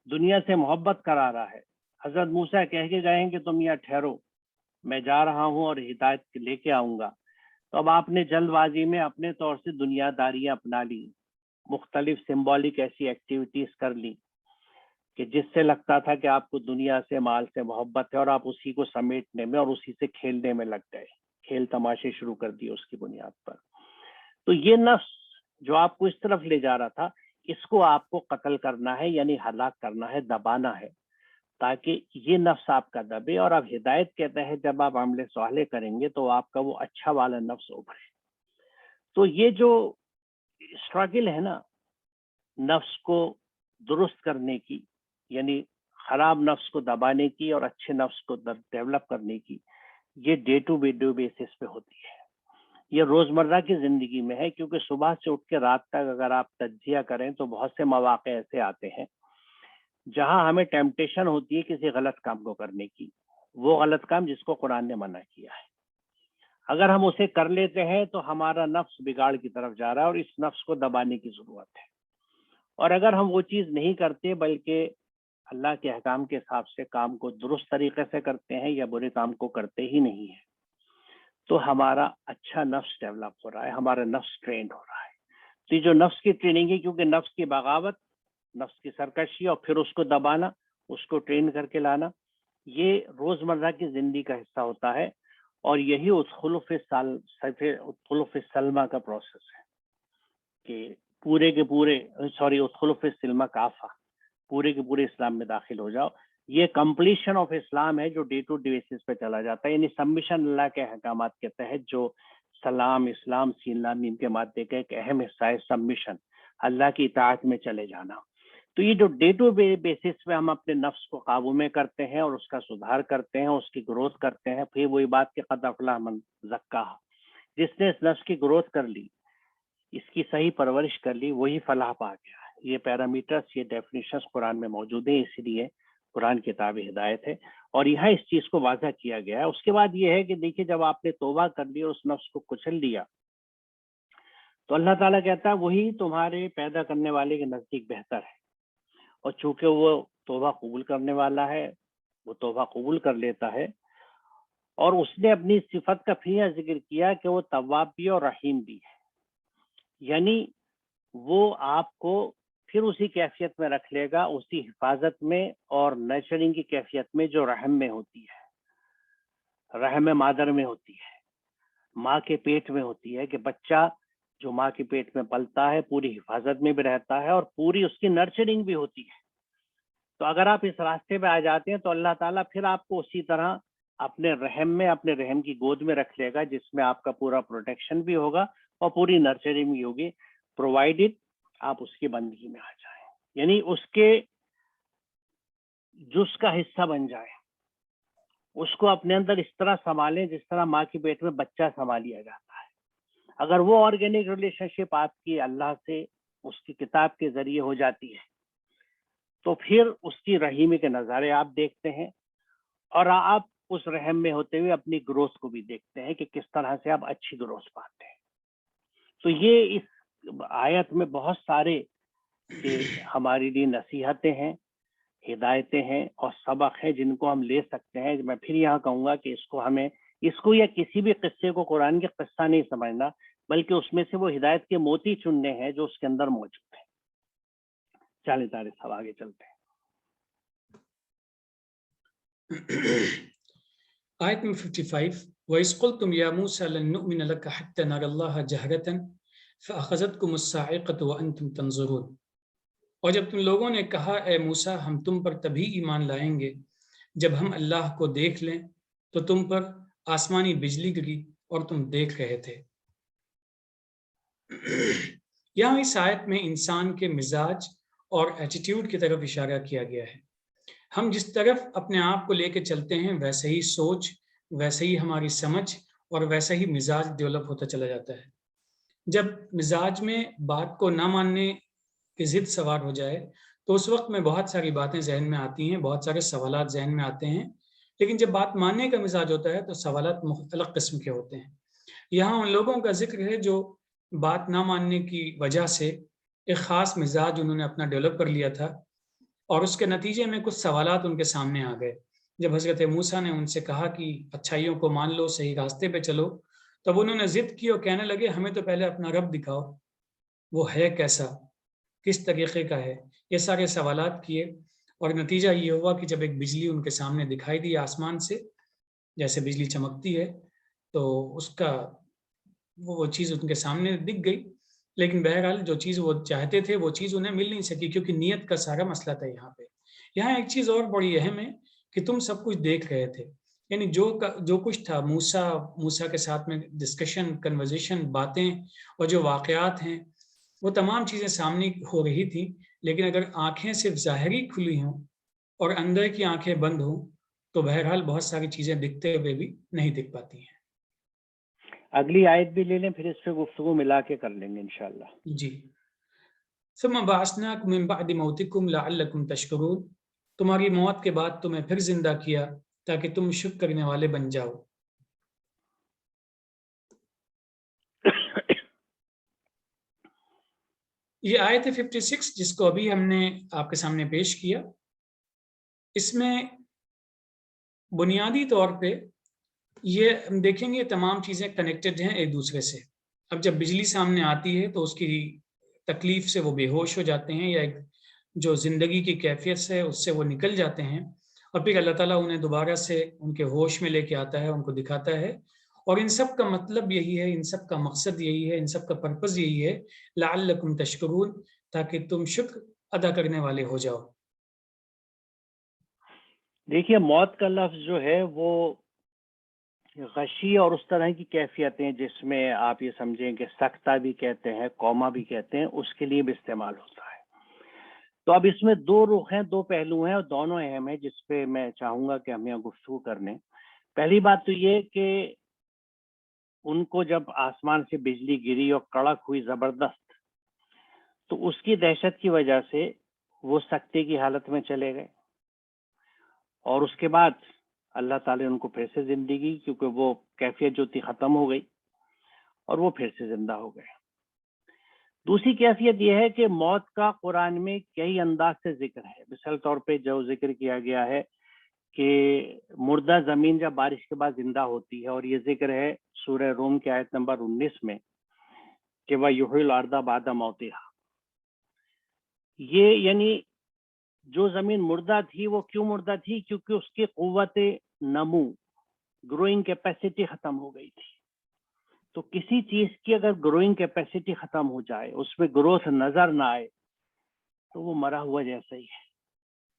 دنیا سے محبت کرا رہا ہے، حضرت موسیٰ کہہ کے گئے ہیں کہ تم یہاں ٹھہرو، میں جا رہا ہوں اور ہدایت لے کے آؤں گا، تو اب آپ نے جلد بازی میں اپنے طور سے دنیا داریاں اپنا لی، مختلف سمبولک ایسی ایکٹیویٹیز کر لی کہ جس سے لگتا تھا کہ آپ کو دنیا سے، مال سے محبت ہے، اور آپ اسی کو سمیٹنے میں اور اسی سے کھیلنے میں لگ گئے، کھیل تماشے شروع کر دیے اس کی بنیاد پر۔ تو یہ نفس جو آپ کو اس طرف لے جا رہا تھا، اس کو آپ کو قتل کرنا ہے، یعنی ہلاک کرنا ہے، دبانا ہے، تاکہ یہ نفس آپ کا دبے، اور اب ہدایت کے تحت جب آپ عمل صالح کریں گے تو آپ کا وہ اچھا والا نفس ابھرے۔ تو یہ جو اسٹرگل ہے نا نفس کو درست کرنے کی، یعنی خراب نفس کو دبانے کی اور اچھے نفس کو ڈیولپ کرنے کی، یہ ڈے ٹو ڈے بیسس پہ ہوتی ہے، یہ روزمرہ کی زندگی میں ہے، کیونکہ صبح سے اٹھ کے رات تک اگر آپ تجزیہ کریں تو بہت سے مواقع ایسے آتے ہیں جہاں ہمیں ٹیمپٹیشن ہوتی ہے کسی غلط کام کو کرنے کی، وہ غلط کام جس کو قرآن نے منع کیا ہے۔ اگر ہم اسے کر لیتے ہیں تو ہمارا نفس بگاڑ کی طرف جا رہا ہے، اور اس نفس کو دبانے کی ضرورت ہے۔ اور اگر ہم وہ چیز نہیں کرتے بلکہ اللہ کے احکام کے حساب سے کام کو درست طریقے سے کرتے ہیں، یا برے کام کو کرتے ہی نہیں ہیں، تو ہمارا اچھا نفس ڈیولپ ہو رہا ہے، ہمارا نفس ٹرینڈ ہو رہا ہے۔ تو یہ جو نفس کی ٹریننگ ہے، کیونکہ نفس کی بغاوت، نفس کی سرکشی، اور پھر اس کو دبانا، اس کو ٹرین کر کے لانا، یہ روزمرہ کی زندگی کا حصہ ہوتا ہے، اور یہی ادخلوا فی السلم کا پروسیس ہے کہ پورے کے پورے ادخلوا فی السلم کافہ، پورے کے پورے اسلام میں داخل ہو جاؤ۔ یہ کمپلیشن آف اسلام ہے جو ڈے ٹو ڈے بیسس پہ چلا جاتا ہے، یعنی سبمیشن اللہ کے احکامات کے تحت، جو سلام، اسلام، سین لام میم کے مادے کا ایک اہم حصہ ہے، سبمیشن، اللہ کی اطاعت میں چلے جانا۔ تو یہ جو ڈے ٹو ڈے بیسس پہ ہم اپنے نفس کو قابو میں کرتے ہیں اور اس کا سدھار کرتے ہیں، اس کی گروتھ کرتے ہیں، پھر وہی بات کہ قد افلح من زکاہا، جس نے اس نفس کی گروتھ کر لی، اس کی صحیح پرورش کر لی، وہی فلاح پا گیا۔ یہ پیرامیٹرز، یہ ڈیفینیشنز قرآن میں موجود ہیں، اسی لیے قرآن کتاب ہدایت ہے، اور یہاں اس چیز کو واضح کیا گیا ہے۔ اس کے بعد یہ ہے کہ دیکھیے جب آپ نے توبہ کر لی اور اس نفس کو کچل دیا، تو اللہ تعالیٰ کہتا ہے وہی تمہارے پیدا کرنے والے کے نزدیک بہتر ہے، اور چونکہ وہ توبہ قبول کرنے والا ہے، وہ توبہ قبول کر لیتا ہے، اور اس نے اپنی صفت کا پھر یہ ذکر کیا کہ وہ تواب بھی اور رحیم بھی ہے، یعنی وہ آپ کو پھر اسی کیفیت میں رکھ لے گا، اسی حفاظت میں اور نیچرنگ کی کیفیت میں جو رحم میں ہوتی ہے، رحم مادر میں ہوتی ہے۔ ماں کے پیٹ میں ہوتی ہے کہ بچہ جو ماں کے پیٹ میں پلتا ہے پوری حفاظت میں بھی رہتا ہے اور پوری اس کی نرچرنگ بھی ہوتی ہے. تو اگر آپ اس راستے پہ آ جاتے ہیں تو اللہ تعالیٰ پھر آپ کو اسی طرح اپنے رحم کی گود میں رکھ لے گا، جس میں آپ کا پورا پروٹیکشن بھی ہوگا اور پوری نرچرنگ بھی ہوگی، پرووائڈڈ آپ اس کی بندگی میں آ جائیں، یعنی اس کے جز کا حصہ بن جائیں، اس کو اپنے اندر اس طرح سنبھالیں جس طرح ماں کے پیٹ میں بچہ سنبھالیا جاتا ہے. اگر وہ آرگینک ریلیشن شپ آپ کی اللہ سے اس کی کتاب کے ذریعے ہو جاتی ہے تو پھر اس کی رحیمی کے نظارے آپ دیکھتے ہیں اور آپ اس رحم میں ہوتے ہوئے اپنی گروتھ کو بھی دیکھتے ہیں کہ کس طرح سے آپ اچھی گروتھ پاتے ہیں. تو یہ اس آیت میں بہت سارے کہ ہمارے لیے نصیحتیں ہیں، ہدایتیں ہیں اور سبق ہیں جن کو ہم لے سکتے ہیں. میں پھر یہاں کہوں گا کہ اس کو یا کسی بھی قصے کو قرآن کے قصہ نہیں سمجھنا، بلکہ اس میں سے وہ ہدایت کے موتی چننے ہیں جو اس کے اندر موجود ہیں. چلیں طارق صاحب آگے چلتے ہیں. آیت میں 55 وَإِذْ قُلْتُمْ يَا مُوسَى لَن نُؤْمِنَ لَكَ حَتَّى نَرَى اللَّهَ جَهْرَةً فَأَخَذَتْكُمُ الصَّاعِقَةُ وَأَنْتُمْ تَنظُرُونَ. اور جب تم لوگوں نے کہا اے موسیٰ ہم تم پر تبھی ایمان لائیں گے جب ہم اللہ کو دیکھ لیں، تو تم پر آسمانی بجلی گری اور تم دیکھ رہے تھے. یہاں اس آیت میں انسان کے مزاج اور ایٹیٹیوڈ کی طرف اشارہ کیا گیا ہے. ہم جس طرف اپنے آپ کو لے کے چلتے ہیں ویسے ہی سوچ، ویسے ہی ہماری سمجھ اور ویسا ہی مزاج ڈیولپ ہوتا چلا جاتا ہے. جب مزاج میں بات کو نہ ماننے کی ضد سوار ہو جائے تو اس وقت میں بہت ساری باتیں ذہن میں آتی ہیں، بہت سارے سوالات ذہن میں آتے ہیں، لیکن جب بات ماننے کا مزاج ہوتا ہے تو سوالات مختلف قسم کے ہوتے ہیں. یہاں ان لوگوں کا ذکر ہے جو بات نہ ماننے کی وجہ سے ایک خاص مزاج انہوں نے اپنا ڈیولپ کر لیا تھا اور اس کے نتیجے میں کچھ سوالات ان کے سامنے آ گئے. جب حضرت موسیٰ نے ان سے کہا کہ اچھائیوں کو مان لو، صحیح راستے پہ چلو، تب انہوں نے ضد کی اور کہنے لگے ہمیں تو پہلے اپنا رب دکھاؤ، وہ ہے کیسا، کس طریقے کا ہے. یہ سارے سوالات کیے اور نتیجہ یہ ہوا کہ جب ایک بجلی ان کے سامنے دکھائی دی آسمان سے، جیسے بجلی چمکتی ہے، تو اس کا وہ چیز ان کے سامنے دکھ گئی، لیکن بہرحال جو چیز وہ چاہتے تھے وہ چیز انہیں مل نہیں سکی کیونکہ نیت کا سارا مسئلہ تھا. یہاں ایک چیز اور بڑی اہم ہے کہ تم سب کچھ دیکھ رہے تھے، یعنی جو کچھ تھا موسیٰ کے ساتھ میں ڈسکشن، کنورزیشن، باتیں اور جو واقعات ہیں وہ تمام چیزیں سامنے ہو رہی تھی، لیکن اگر آنکھیں صرف ظاہری کھلی ہوں اور اندر کی آنکھیں بند ہوں تو بہرحال بہت ساری چیزیں دکھتے ہوئے بھی نہیں دکھ پاتی ہیں. اگلی آیت بھی لے لیں پھر اس سے گفتگو ملا کے کر لیں گے انشاءاللہ. جی. ثم بعثناکم من بعد موتکم لعلکم تشکرون. تمہاری موت کے بعد تمہیں پھر زندہ کیا تاکہ تم شکر کرنے والے بن جاؤ. یہ آیت 56 جس کو ابھی ہم نے آپ کے سامنے پیش کیا، اس میں بنیادی طور پہ یہ ہم دیکھیں گے تمام چیزیں کنیکٹڈ ہیں ایک دوسرے سے. اب جب بجلی سامنے آتی ہے تو اس کی تکلیف سے وہ بے ہوش ہو جاتے ہیں یا ایک جو زندگی کی کیفیت سے اس سے وہ نکل جاتے ہیں، اور پھر اللہ تعالیٰ انہیں دوبارہ سے ان کے ہوش میں لے کے آتا ہے، ان کو دکھاتا ہے. اور ان سب کا مطلب یہی ہے، ان سب کا مقصد یہی ہے، ان سب کا پرپز یہی ہے لعلکم تشکرون، تاکہ تم شکر ادا کرنے والے ہو جاؤ. دیکھیے موت کا لفظ جو ہے وہ غشی اور اس طرح کی کیفیتیں جس میں آپ یہ سمجھیں کہ سکتہ بھی کہتے ہیں، کوما بھی کہتے ہیں، اس کے لیے بھی استعمال ہوتا ہے. تو اب اس میں دو رخ ہیں، دو پہلو ہیں اور دونوں اہم ہیں جس پہ میں چاہوں گا کہ ہم یہاں گفتگو کر لیں. پہلی بات تو یہ کہ ان کو جب آسمان سے بجلی گری اور کڑک ہوئی زبردست، تو اس کی دہشت کی وجہ سے وہ سکتے کی حالت میں چلے گئے اور اس کے بعد اللہ تعالیٰ نے ان کو پھر سے زندگی، کیونکہ وہ کیفیت جو تھی ختم ہو گئی اور وہ پھر سے زندہ ہو گئے. دوسری کیفیت یہ ہے کہ موت کا قرآن میں کئی انداز سے ذکر ہے. مثال طور پہ جو ذکر کیا گیا ہے کہ مردہ زمین جب بارش کے بعد زندہ ہوتی ہے، اور یہ ذکر ہے سورہ روم کی آیت نمبر 19 میں کہ وَيُحْيِي الْأَرْضَ بَعْدَ مَوْتِهَا. یہ یعنی جو زمین مردہ تھی وہ کیوں مردہ تھی؟ کیونکہ اس کی قوت نمو، گروئنگ کیپیسٹی ختم ہو گئی تھی. تو کسی چیز کی اگر گروئنگ کیپیسٹی ختم ہو جائے، اس میں گروتھ نظر نہ آئے، تو وہ مرا ہوا جیسا ہی ہے،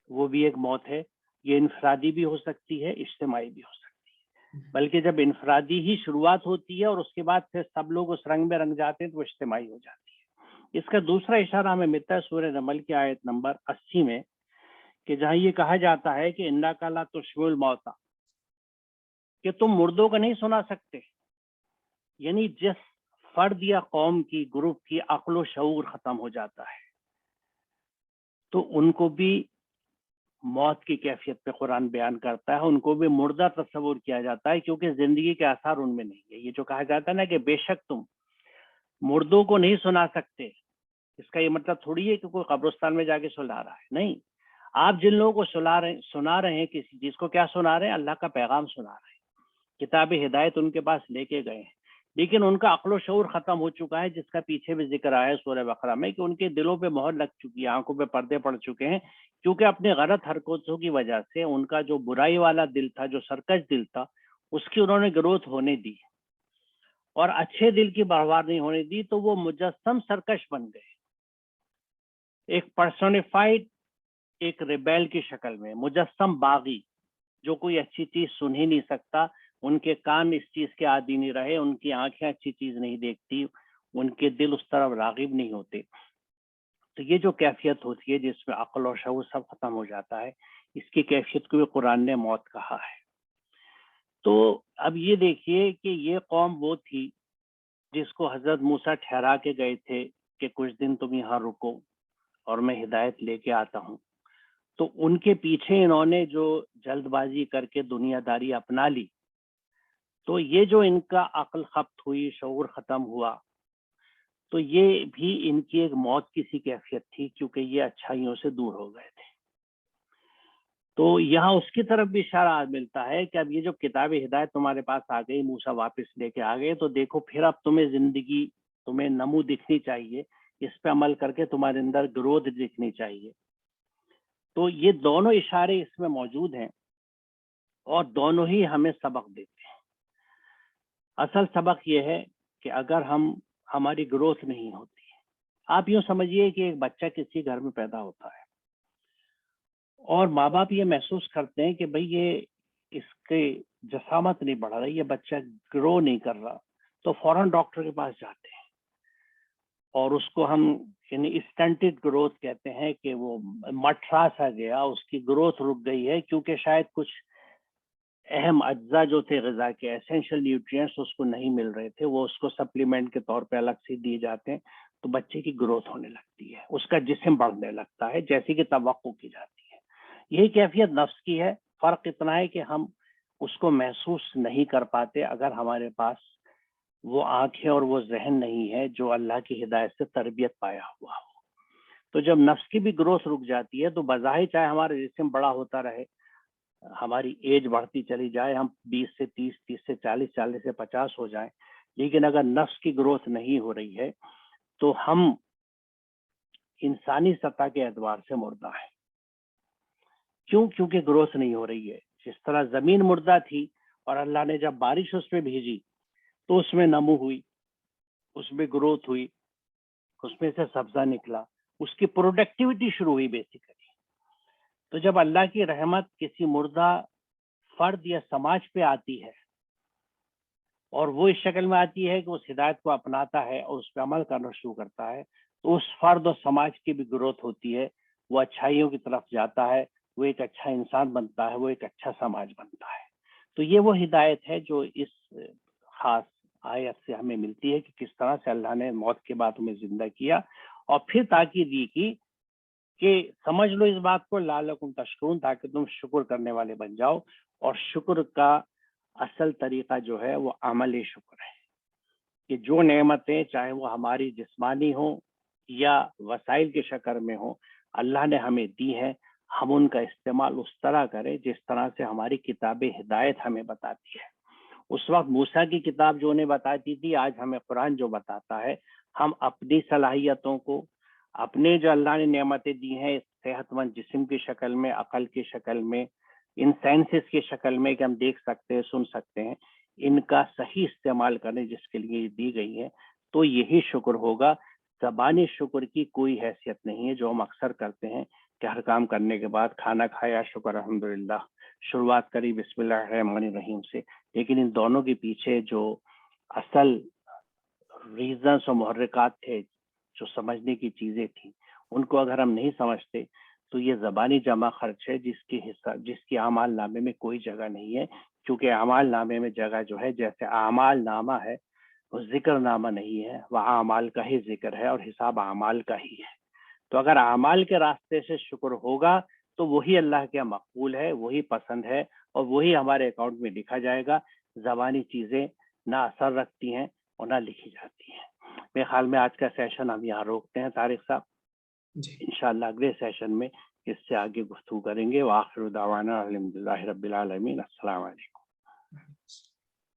وہ بھی ایک موت ہے۔ یہ انفرادی بھی ہو سکتی ہے، اجتماعی بھی ہو سکتی ہے، بلکہ جب انفرادی ہی شروعات ہوتی ہے اور اس کے بعد پھر سب لوگ اس رنگ میں رنگ جاتے ہیں تو وہ اجتماعی ہو جاتی ہے۔ اس کا دوسرا اشارہ ہمیں ملتا ہے سورہ نمل کی آیت نمبر 80 میں، کہ جہاں یہ کہا جاتا ہے کہ انکا لا تشبع الموتیٰ، کہ تم مردوں کا نہیں سنا سکتے، یعنی جس فرد یا قوم کی، گروپ کی عقل و شعور ختم ہو جاتا ہے تو ان کو بھی موت کی کیفیت پہ قرآن بیان کرتا ہے، ان کو بھی مردہ تصور کیا جاتا ہے، کیونکہ زندگی کے آثار ان میں نہیں ہے۔ یہ جو کہا جاتا ہے نا کہ بے شک تم مردوں کو نہیں سنا سکتے، اس کا یہ مطلب تھوڑی ہے کہ کوئی قبرستان میں جا کے سنا رہا ہے، نہیں، آپ جن لوگوں کو سنا رہے ہیں کسی چیز کو، کیا سنا رہے ہیں؟ اللہ کا پیغام سنا رہے ہیں، کتاب ہدایت ان کے پاس لے کے گئے ہیں، لیکن ان کا عقل و شعور ختم ہو چکا ہے، جس کا پیچھے بھی ذکر آیا ہے سورہ بقرہ میں، کہ ان کے دلوں پہ مہر لگ چکی ہے، آنکھوں پہ پردے پڑ چکے ہیں، کیونکہ اپنے غلط حرکتوں کی وجہ سے ان کا جو برائی والا دل تھا، جو سرکش دل تھا، اس کی انہوں نے گروتھ ہونے دی اور اچھے دل کی بڑھوار نہیں ہونے دی، تو وہ مجسم سرکش بن گئے، ایک پرسونیفائڈ، ایک ریبیل کی شکل میں، مجسم باغی، جو کوئی اچھی چیز سن ہی نہیں سکتا، ان کے کان اس چیز کے عادی نہیں رہے، ان کی آنکھیں اچھی چیز نہیں دیکھتی، ان کے دل اس طرف راغب نہیں ہوتے۔ تو یہ جو کیفیت ہوتی ہے جس میں عقل و شعور سب ختم ہو جاتا ہے، اس کی کیفیت کو بھی قرآن نے موت کہا ہے۔ تو اب یہ دیکھیے کہ یہ قوم وہ تھی جس کو حضرت موسیٰ ٹھہرا کے گئے تھے کہ کچھ دن تم یہاں رکو اور میں ہدایت لے کے آتا ہوں، تو ان کے پیچھے انہوں نے جو جلد بازی کر کے دنیا داری اپنا لی، تو یہ جو ان کا عقل خبت ہوئی، شعور ختم ہوا، تو یہ بھی ان کی ایک موت کی سی کیفیت تھی، کیونکہ یہ اچھائیوں سے دور ہو گئے تھے۔ تو یہاں اس کی طرف بھی اشارہ ملتا ہے کہ اب یہ جو کتاب ہدایت تمہارے پاس آ گئی، موسیٰ واپس لے کے آ گئے، تو دیکھو پھر اب تمہیں زندگی، تمہیں نمو دکھنی چاہیے، اس پہ عمل کر کے تمہارے اندر گروتھ دکھنی چاہیے۔ تو یہ دونوں اشارے اس میں موجود ہیں اور دونوں ہی ہمیں سبق دیتے ہیں۔ اصل سبق یہ ہے کہ اگر ہماری گروتھ نہیں ہوتی، آپ یوں سمجھیے کہ ایک بچہ کسی گھر میں پیدا ہوتا ہے اور ماں باپ یہ محسوس کرتے ہیں کہ بھئی یہ اس کے جسامت نہیں بڑھ رہی، یہ بچہ گرو نہیں کر رہا، تو فوراً ڈاکٹر کے پاس جاتے ہیں اور اس کو ہم یعنی اسٹنٹڈ گروتھ کہتے ہیں، کہ وہ مٹھرا سا گیا، اس کی گروتھ رک گئی ہے، کیونکہ شاید کچھ اہم اجزاء جو تھے غذا کے، ایسینشل نیوٹرینٹس اس کو نہیں مل رہے تھے، وہ اس کو سپلیمنٹ کے طور پہ الگ سے دیے جاتے ہیں، تو بچے کی گروتھ ہونے لگتی ہے، اس کا جسم بڑھنے لگتا ہے جیسے کہ توقع کی جاتی ہے۔ یہی کیفیت نفس کی ہے، فرق اتنا ہے کہ ہم اس کو محسوس نہیں کر پاتے اگر ہمارے پاس وہ آنکھیں اور وہ ذہن نہیں ہے جو اللہ کی ہدایت سے تربیت پایا ہوا ہو۔ تو جب نفس کی بھی گروتھ رک جاتی ہے تو بظاہر چاہے ہمارا جسم بڑا ہوتا رہے، ہماری ایج بڑھتی چلی جائے، ہم 20 سے 30، 30 سے 40، 40 سے 50 ہو جائیں، لیکن اگر نفس کی گروتھ نہیں ہو رہی ہے تو ہم انسانی سطح کے اعتبار سے مردہ ہیں۔ کیوں؟ کیونکہ گروتھ نہیں ہو رہی ہے۔ جس طرح زمین مردہ تھی اور اللہ نے جب بارش اس پہ بھیجی تو اس میں نمو ہوئی، اس میں گروتھ ہوئی، اس میں سے سبزہ نکلا، اس کی پروڈکٹیوٹی شروع ہوئی بیسیکلی۔ تو جب اللہ کی رحمت کسی مردہ فرد یا سماج پہ آتی ہے اور وہ اس شکل میں آتی ہے کہ اس ہدایت کو اپناتا ہے اور اس پہ عمل کرنا شروع کرتا ہے، تو اس فرد اور سماج کی بھی گروتھ ہوتی ہے، وہ اچھائیوں کی طرف جاتا ہے، وہ ایک اچھا انسان بنتا ہے، وہ ایک اچھا سماج بنتا ہے۔ تو یہ وہ ہدایت ہے جو اس خاص آیت سے ہمیں ملتی ہے کہ کس طرح سے اللہ نے موت کے بعد ہمیں زندہ کیا، اور پھر تاکید یہ کی کہ سمجھ لو اس بات کو لعلکم تشکرون، تاکہ تم شکر کرنے والے بن جاؤ۔ اور شکر کا اصل طریقہ جو ہے وہ عملی شکر ہے، کہ جو نعمتیں چاہے وہ ہماری جسمانی ہوں یا وسائل کی شکل میں ہوں اللہ نے ہمیں دی ہیں، ہم ان کا استعمال اس طرح کریں جس طرح سے ہماری کتاب ہدایت ہمیں بتاتی ہے۔ اس وقت موسیٰ کی کتاب جو انہیں بتاتی تھی، آج ہمیں قرآن جو بتاتا ہے، ہم اپنی صلاحیتوں کو، اپنے جو اللہ نے نعمتیں دی ہیں صحت مند جسم کی شکل میں، عقل کی شکل میں، ان سینسز کی شکل میں کہ ہم دیکھ سکتے ہیں، سن سکتے ہیں، ان کا صحیح استعمال کرنے جس کے لیے دی گئی ہے تو یہی شکر ہوگا. زبانی شکر کی کوئی حیثیت نہیں ہے جو ہم اکثر کرتے ہیں کہ ہر کام کرنے کے بعد کھانا کھایا شکر الحمدللہ, شروعات کری بسم اللہ الرحمن الرحیم سے. لیکن ان دونوں کے پیچھے جو اصل ریزنس اور محرکات تھے, جو سمجھنے کی چیزیں تھیں, ان کو اگر ہم نہیں سمجھتے تو یہ زبانی جمع خرچ ہے جس کی اعمال نامے میں کوئی جگہ نہیں ہے. کیونکہ اعمال نامے میں جگہ جو ہے, جیسے اعمال نامہ ہے وہ ذکر نامہ نہیں ہے, وہ اعمال کا ہی ذکر ہے اور حساب اعمال کا ہی ہے. تو اگر اعمال کے راستے سے شکر ہوگا تو وہی اللہ کے مقبول ہے, وہی پسند ہے اور وہی ہمارے اکاؤنٹ میں لکھا جائے گا. زبانی چیزیں نہ اثر رکھتی ہیں اور نہ لکھی جاتی ہیں. میرے خیال میں آج کا سیشن ہم یہاں روکتے ہیں طارق صاحب. جی انشاءاللہ اگلے سیشن میں اس سے آگے گفتگو کریں گے. وآخر دعوانا الحمدللہ رب العالمین. السلام علیکم.